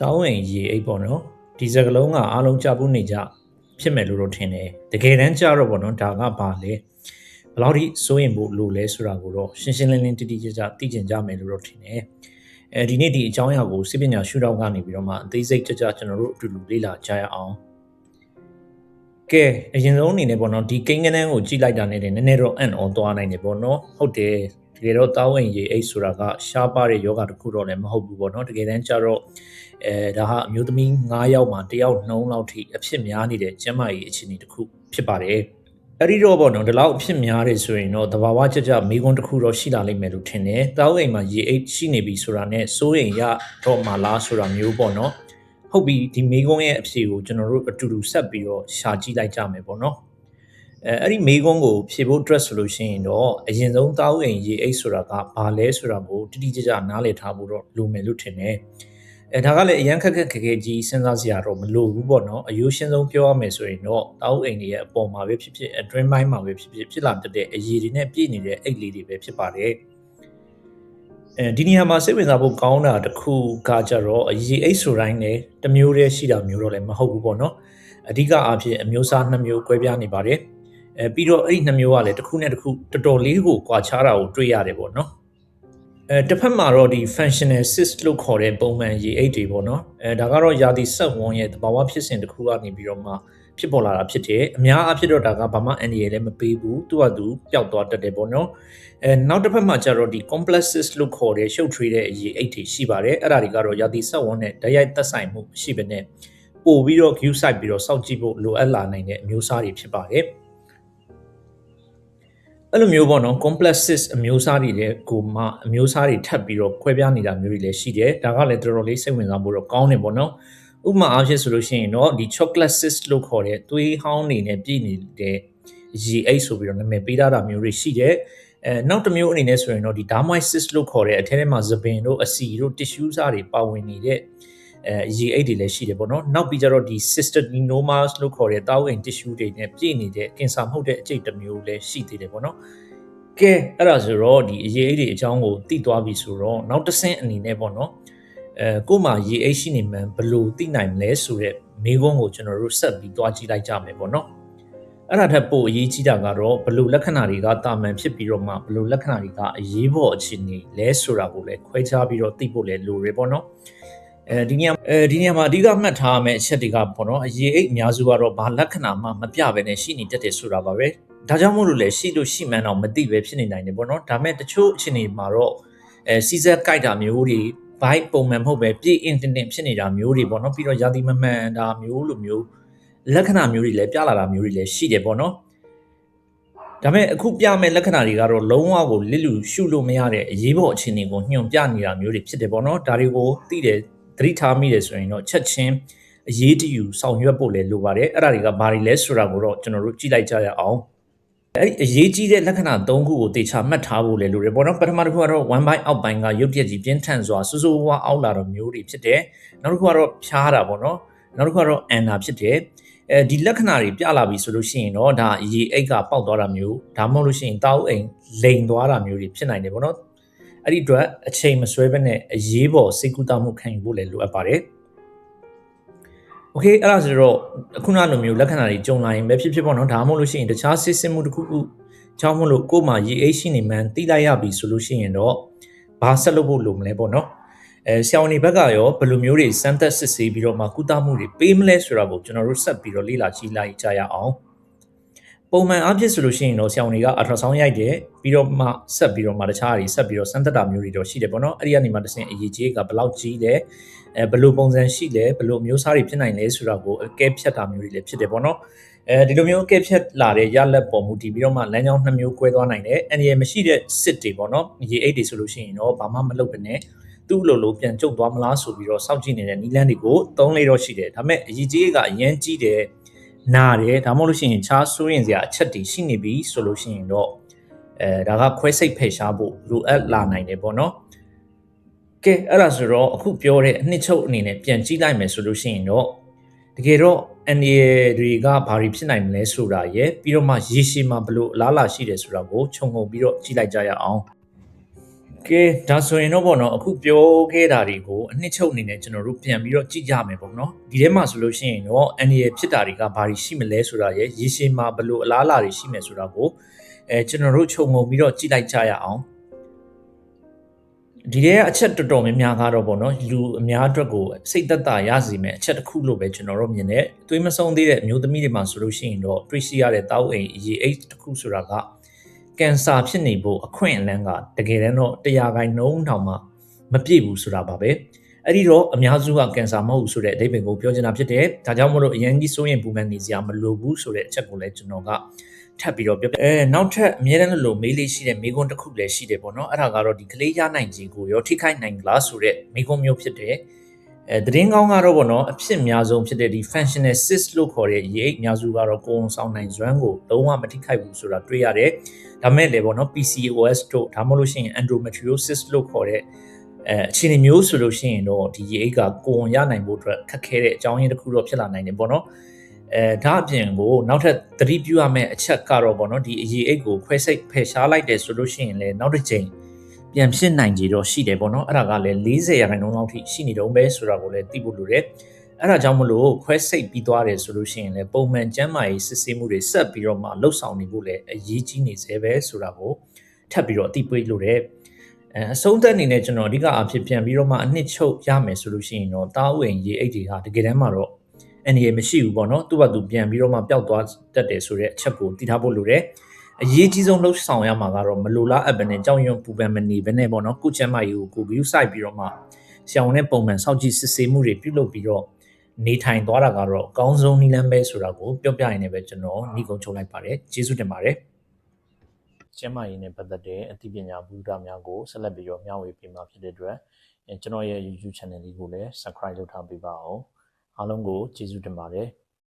တောင်းဝင်ရေအိတ်ပေါ့နော်ဒီစကလုံးကအားလုံးကြားဖို့နေကြဖြစ်မယ်လို့တော့ထင်တယ်တကယ်တမ်းကြားတော့ပေါ့နော်ဒါကဘာလဲဘယ်လောက်ထိစိုးရင်ဖို့လိုလဲဆိုတာကိုတော့ရှင်းရှင်းလင်းလင်းတိတိကျကျသိကျင်ကြမယ်လို့တော့ထင်တယ်ဒီနေ့ဒီအကြောင်းအရာကိုစိပညာရှုထောင့်ကနေပြီးတော့မှအသေးစိတ်ကြကြကျွန်တော်တို့အတူတူလေ့လာကြရအောင်ကဲအရင်ဆုံးအနေနဲ့ပေါ့နော်ဒီကိန်းကနန်းကိုကြည့်လိုက်တာနဲ့နည်းနည်းတော့အံ့ဩသွားနိုင်တယ်ပေါ့နော်ဟုတ်တယ်တကယ်တော့တောင်းဝင်ရေအိတ်ဆိုတာကရှားပါတဲ့ယောဂတစ်ခုတော့လည်းမဟုတ်ဘူးပေါ့နော်တကယ်တမ်းကျတော့ဒါဟာအမျိုးသမီး9ယောက်မှာ1ယောက်နှုံးလောက်ထိအဖြစ်များနေတဲ့ကျန်းမာရေးအခြေအနေတစ်ခုဖြစ်ပါတယ်အဲ့ဒီတော့ပေါ့နော်ဒီလောက်အဖြစ်များတယ်ဆိုရင်တော့သဘာဝကြကြမိကွန်းတစ်ခုတော့ရှိလာလိမ့်မယ်လို့ထင်တယ်တောင်းအိမ်မှာရေအိတ်ရှိနေပြီဆိုတာနဲ့စိုးရင်ရတော့မှလားဆိုတာမျိုးပေါ့နော်ဟုတ်ပြီဒီမိကွန်းရဲ့အဖြေကိုကျွန်တော်တို့အတူတူဆက်ပြီးတော့ရှာကြည့်လိုက်ကြမယ်ပေါ့နော်အဲ့ဒီမိကွန်းကိုဖြေဖို့ dress ဆိုလို့ရှိရင်တော့အရင်ဆုံးတောင်းအိမ်ရေအိတ်ဆိုတာကဘာလဲဆိုတာကိုတိတိကျကျနားလည်ထားဖို့တော့လိုမယ်လို့ထင်တယ်ဒါကလည်းအရန်ခက်ခက်ခဲခဲကြီးစဉ်းစားစရာတော့မလိုဘူးပေါ့နော်အယိုးရှင်းဆုံးပြောရမယ်ဆိုရင်တော့တောင်းအိမ်တွေရဲ့အပေါ်မှာပဲဖြစ်ဖြစ်အတွင်းပိုင်းမှာပဲဖြစ်လာတတ်တဲ့အရည်တွေနဲ့ပြည့်နေတဲ့အိတ်လေးတွေပဲဖြစ်ပါတယ်ဒီနေရာမှာစိတ်ဝင်စားဖို့ကောင်းတာတစ်ခုကကြတော့အရည်အိတ်ဆိုတိုင်းလည်းတစ်မျိုးတည်းရှိတာမျိုးတော့လည်းမဟုတ်ဘူးပေါ့နော်အဓိကအားဖြင့်အမျိုးအစား2မျိုးကွဲပြားနေပါတယ်ပြီးတော့အဲ့ဒီ2မျိုးကလည်းတစ်ခုနဲ့တစ်ခုတော်တော်လေးကိုကွာခြားတာကိုတွေ့ရတယ်ပေါ့နော်တစ်ဖက်မှာတော့ဒီ functional cyst လို့ခေါ်တဲ့ပုံမှန်ရေအိတ်တွေပေါ့နော်ဒါကတော့ယာတိဆက်ဝန်းရဲ့သဘာဝဖြစ်စဉ်တစ်ခုကနေပြီးတော့မှဖြစ်ပေါ်လာတာဖြစ်တယ်အများအားဖြင့်တော့ဒါကဘာမှအန္တရာယ်လည်းမပေးဘူးသူ့ဟာသူပျောက်သွားတတ်တယ်ပေါ့နော်နောက်တစ်ဖက်မှာကျတော့ဒီ complex cyst လို့ခေါ်တဲ့ရှုပ်ထွေးတဲ့ရေအိတ်တွေရှိပါတယ်အဲ့ဒါတွေကတော့ယာတိဆက်ဝန်းနဲ့ဓာတ်ရိုက်သက်ဆိုင်မှုရှိပေနဲ့ပို့ပြီးတော့ view site ပြီးတော့စောင့်ကြည့်ဖို့လိုအပ်လာနိုင်တဲ့အမျိုးအစားတွေဖြစ်ပါတယ်အဲ့လိုမျိုးပေါ့နော် complex cyst အမျိုးအစားတွေလည်းကိုမှအမျိုးအစားတွေထပ်ပြီးတော့ခွဲပြားနေတာမျိုးတွေလည်းရှိတယ်ဒါကလည်းတော်တော်လေးစိတ်ဝင်စားဖို့တော့ကောင်းတယ်ပေါ့နော်ဥပမာအားဖြင့်ဆိုလို့ရှိရင်တော့ဒီ chocolate cyst လို့ခေါ်တဲ့သွေးဟောင်းတွေနဲ့ပြည့်နေတဲ့ရေအိတ်ဆိုပြီးတော့နာမည်ပေးထားတာမျိုးတွေရှိတယ်နောက်တစ်မျိုးအနေနဲ့ဆိုရင်တော့ဒီ dermoid cyst လို့ခေါ်တဲ့အထဲထဲမှာသပင်တို့အဆီတို့ tissue စားတွေပါဝင်နေတဲ့ရေအိတ်တွေလည်းရှိတယ်ပေါ့နော်နောက်ပြီးကြတော့ဒီ cystadenomas လို့ခေါ်တဲ့တောင်းအိမ် tissue တွေနဲ့ပြည့်နေတဲ့ကင်ဆာမှုတဲ့အကျိတ်တစ်မျိုးလည်းရှိသေးတယ်ပေါ့နော်ကဲအဲ့ဒါဆိုတော့ဒီရေအိတ်တွေအကြောင်းကိုသိသွားပြီဆိုတော့နောက်တစ်ဆင့်အနေနဲ့ပေါ့နော်ကို့မှာရေအိတ်ရှိနေမှန်ဘယ်လိုသိနိုင်မလဲဆိုတဲ့မေးခွန်းကိုကျွန်တော်တို့ဆက်ပြီးတွားကြည့်လိုက်ကြမယ်ပေါ့နော်အဲ့ဒါထက်ပိုအရေးကြီးတာကတော့ဘယ်လိုလက္ခဏာတွေကတာမန်ဖြစ်ပြီးတော့မှဘယ်လိုလက္ခဏာတွေကအရေးပေါ်အခြေအနေလဲဆိုတာကိုလည်းခွဲခြားပြီးတော့သိဖို့လည်းလိုရပေါ့နော်ဒီနေရာမှာအဓိကမှတ်ထားရမယ့်အချက်တွေကပေါ့နော်အရေးအိတ်အများစုကတော့ဘာလက္ခဏာမှမပြဘဲနဲ့ရှိနေတတ်တယ်ဆိုတာပါပဲဒါကြောင့်မို့လို့လည်းရှိလို့ရှိမှန်းတော့မသိပဲဖြစ်နေနိုင်တယ်ပေါ့နော်ဒါမဲ့တချို့အခြေအနေမှာတော့စီဇက်ကြိုက်တာမျိုးတွေဘိုက်ပုံမှန်မဟုတ်ပဲပြည့်အင်တင်ဖြစ်နေတာမျိုးတွေပေါ့နော်ပြီးတော့ယာတိမမှန်တာမျိုးလိုမျိုးလက္ခဏာမျိုးတွေလည်းပြလာတာမျိုးတွေလည်းရှိတယ်ပေါ့နော်ဒါမဲ့အခုပြမဲ့လက္ခဏာတွေကတော့လုံးဝကိုလစ်လူရှုလို့မရတဲ့အရေးပေါ်အခြေအနေကိုညွှန်ပြနေတာမျိုးတွေဖြစ်တယ်ပေါ့နော်ဒါတွေကိုသိတယ်သတိထားမိတယ်ဆိုရင်တော့ချက်ချင်းအရေးတယူဆောင်ရွက်ဖို့လည်းလိုပါတယ်အဲ့ဒါတွေကဘာတွေလဲဆိုတာကိုတော့ကျွန်တော်တို့ကြည့်လိုက်ကြရအောင်အဲ့ဒီအရေးကြီးတဲ့လက္ခဏာ3ခုကိုတေချာမှတ်ထားဖို့လည်းလိုတယ်ပေါ့နော်ပထမတစ်ခုကတော့ one by အောက်ပိုင်းကရုပ်ပြက်ကြီးပြင်းထန်စွာဆူဆူဝါအောက်လာတော့မျိုးတွေဖြစ်တယ်နောက်တစ်ခုကတော့ဖြားတာပေါ့နော်နောက်တစ်ခုကတော့အန်နာဖြစ်တယ်ဒီလက္ခဏာတွေပြလာပြီဆိုလို့ရှိရင်တော့ဒါရေအိတ်ကပေါက်သွားတာမျိုးဒါမှမဟုတ်လို့ရှိရင်တောက်အိမ်လိန်သွားတာမျိုးတွေဖြစ်နိုင်တယ်ပေါ့နော်အဲ့ဒီအတွက်အချိန်မဆွဲဘဲနဲ့အရေးပေါ်စိတ်ကူးတာမှုခံယူဖို့လည်းလိုအပ်ပါတယ်โอเคအဲ့ဒါဆိုတော့အခုနလိုမျိုးလက္ခဏာတွေကြုံလာရင်ပဲဖြစ်ပေါ့နော်ဒါမှမဟုတ်လို့ရှိရင်တခြားစစ်မှုတစ်ခုခုကြောင့်မလို့ကိုယ်မှာရေအိတ်ရှိနေမှန်းသိလိုက်ရပြီဆိုလို့ရှိရင်တော့ဘာဆက်လုပ်ဖို့လိုမလဲပေါ့နော်ဆရာဝန်တွေဘက်ကရောဘယ်လိုမျိုးတွေစမ်းသပ်စစ်ဆေးပြီးတော့မှကုသမှုတွေပေးမလဲဆိုတာကိုကျွန်တော်တို့ဆက်ပြီးတော့လေ့လာကြည့်လိုက်ကြရအောင်ပုံမှန်အားဖြင့်ဆိုလို့ရှိရင်တော့ဆရာဝန်တွေကအထရာဆောင်းရိုက်တယ်ပြီးတော့မှဆက်ပြီးတော့မှတခြားတွေဆက်ပြီးတော့စမ်းသပ်တာမျိုးတွေတော့ရှိတယ်ပေါ့နော်အဲ့ဒီကနေမှတစ်ဆင့်အရေးကြီးကဘယ်လောက်ကြီးလဲဘယ်လိုပုံစံရှိလဲဘယ်လိုမျိုးစားတွေဖြစ်နိုင်လဲဆိုတာကိုအကဲဖြတ်တာမျိုးတွေလည်းဖြစ်တယ်ပေါ့နော်ဒီလိုမျိုးအကဲဖြတ်လာတဲ့ရလက်ပေါ်မူတည်ပြီးတော့မှလမ်းကြောင်း2မျိုးကွဲသွားနိုင်တယ်အန္တရာယ်မရှိတဲ့စစ်တွေပေါ့နော်ရေအိတ်တွေဆိုလို့ရှိရင်တော့ဘာမှမလုပ်ဘဲနဲ့သူ့လိုပြန်ကျုပ်သွားမလားဆိုပြီးတော့စောင့်ကြည့်နေတဲ့နီးလန်းတွေကိုသုံးလေးတော့ရှိတယ်ဒါပေမဲ့အရေးကြီးကအရင်ကြီးတယ်နာတယ်ဒါမှမဟုတ်လို့ရှိရင်ခြားစိုးရင်စရာအချက်တွေရှိနေပြီဆိုလို့ရှိရင်တော့ဒါကခွဲစိတ်ဖယ်ရှားဖို့လိုအပ်လာနိုင်တယ်ပေါ့နော်ကဲအဲ့ဒါဆိုတော့အခုပြောတဲ့အနှစ်ချုပ်အနေနဲ့ပြန်ကြည့်လိုက်မယ်ဆိုလို့ရှိရင်တော့တကယ်တော့အန်ဒီတွေကဘာတွေဖြစ်နိုင်မလဲဆိုတာရယ်ပြီးတော့မှရေရှည်မှာဘလို့အလားအလာရှိတယ်ဆိုတာကိုခြုံငုံပြီးတော့ကြည့်လိုက်ကြရအောင် ကဲဒါဆိုရင်တော့ပေါ့နော်အခုပြောခဲ့တာတွေကိုအနှစ်ချုပ်အနေနဲ့ကျွန်တော်တို့ပြန်ပြီးတော့ကြည့်ကြမယ်ပေါ့နော်ဒီထဲမှာဆိုလို့ရှိရင်တော့အန်ဒီရဲ့ဖြစ်တာတွေကဘာတွေရှိမလဲဆိုတာရဲ့ရေရှည်မှာဘယ်လိုအလားအလာတွေရှိမယ်ဆိုတာကိုကျွန်တော်တို့ခြုံငုံပြီးတော့ကြည့်လိုက်ကြရအောင်ဒီထဲကအချက်တော်တော်များများကတော့ပေါ့နော်လူအများအတွက်ကိုစိတ်သက်သာရစေမယ်အချက်တစ်ခုလို့ပဲကျွန်တော်တို့မြင်တယ်သွေးမဆုံးသေးတဲ့အမျိုးသမီးတွေမှာဆိုလို့ရှိရင်တော့တွေ့ရှိရတဲ့တောက်အိမ်အရေးအိတ်တစ်ခုဆိုတာကကင်ဆာဖြစ်နေဖို့အခွင့်အလမ်းကတကယ်တမ်းတော့100%တောင်မှမပြည့်ဘူးဆိုတာပါပဲအဲ့ဒီတော့အများစုကကင်ဆာမဟုတ်ဘူးဆိုတဲ့အဓိပ္ပာယ်ကိုပြောချင်တာဖြစ်တယ်ဒါကြောင့်မလို့အရင်ကြီးစိုးရင်ပူပန်နေစရာမလိုဘူးဆိုတဲ့အချက်ကိုလည်းကျွန်တော်ကထပ်ပြီးတော့ပြောနောက်ထပ်အများတန်းလို့မေးလေးရှိတဲ့မေးခွန်းတစ်ခုလည်းရှိတယ်ပေါ့နော်အဲ့ဒါကတော့ဒီကလေးရနိုင်ခြင်းကိုရောထိခိုက်နိုင်လားဆိုတဲ့မေးခွန်းမျိုးဖြစ်တယ်သတင်းကောင်းကတော့ပေါ့နော်အဖြစ်အများဆုံးဖြစ်တဲ့ဒီ functional cyst လို့ခေါ်တဲ့ရေအိတ်အများစုကတော့ကိုယ်ဆောင်နိုင်စွမ်းကိုလုံးဝမထိခိုက်ဘူးဆိုတာတွေ့ရတယ်ဒါမဲ့လည်းပေါ့နော် PCOS တို့ဒါမှမဟုတ်လို့ရှိရင် endometriosis လို့ခေါ်တဲ့အခြေအနေမျိုးဆိုလို့ရှိရင်တော့ဒီရေအိတ်ကကိုယ်ရနိုင်ဖို့အတွက်ခက်ခဲတဲ့အကြောင်းရင်းတစ်ခုတော့ဖြစ်လာနိုင်တယ်ပေါ့နော်ဒါအပြင်ကိုနောက်ထပ်သတိပြုရမယ့်အချက်ကတော့ပေါ့နော်ဒီအရေးအိတ်ကိုခွဲစိတ်ဖယ်ရှားလိုက်တယ်ဆိုလို့ရှိရင်လည်းနောက်တစ်ချိန်ပြန်ဖြစ်နိုင်ကြတော့ရှိတယ်ပေါ့နော်အဲ့ဒါကလည်း40%လောက်ထိရှိနေတော့ပဲဆိုတာကိုလည်းသိဖို့လိုတယ်အဲ့ဒါကြောင့်မလို့ခွဲစိတ်ပြီးသွားတယ်ဆိုလို့ရှိရင်လည်းပုံမှန်ကျန်းမာရေးစစ်ဆေးမှုတွေဆက်ပြီးတော့မှလှုပ်ဆောင်နေဖို့လည်းအရေးကြီးနေသေးပဲဆိုတာကိုထပ်ပြီးတော့အသိပေးလိုတယ်အဆုံးသက်အနေနဲ့ကျွန်တော်အဓိကအဖြစ်ပြန်ပြီးတော့မှအနှစ်ချုပ်ရမယ်ဆိုလို့ရှိရင်တော့တားဥအိမ်ရေးအိတ်တွေဟာတကယ်တမ်းမှာတော့အနေရမရှိဘူးပေါ့နော်သူ့ဘာသူပြန်ပြီးတော့မှပျောက်သွားတတ်တယ်ဆိုတဲ့အချက်ကိုသိထားဖို့လိုတယ်အရေးကြီးဆုံးလှုပ်ဆောင်ရမှာကတော့မလိုလားအပ်ဘဲနဲ့ကြောက်ရွံ့ပူပန်မနေဘဲနဲ့ပေါ့နော်ကိုချမ်းမကြီးကိုဂရုစိုက်ပြီးတော့မှဆရာဝန်နဲ့ပုံမှန်စောင့်ကြည့်စစ်ဆေးမှုတွေပြုလုပ်ပြီးတော့နေထိုင်သွားတာကတော့အကောင်းဆုံးနည်းလမ်းပဲဆိုတာကိုပြောပြရင်းနဲ့ပဲကျွန်တော်ညီကုံချုပ်လိုက်ပါတယ်ကျေးဇူးတင်ပါတယ်ကျမ်းမာရေးနဲ့ပတ်သက်တဲ့အသိပညာဗဟုသုတများကိုဆက်လက်ပြီးတော့မျှဝေပေးမှာဖြစ်တဲ့အတွက်ကျွန်တော်ရဲ့ YouTube channel လေးကိုလည်း subscribe လုပ်ထားပေးပါအောင်အားလုံးကိုကျေးဇူးတင်ပါတယ်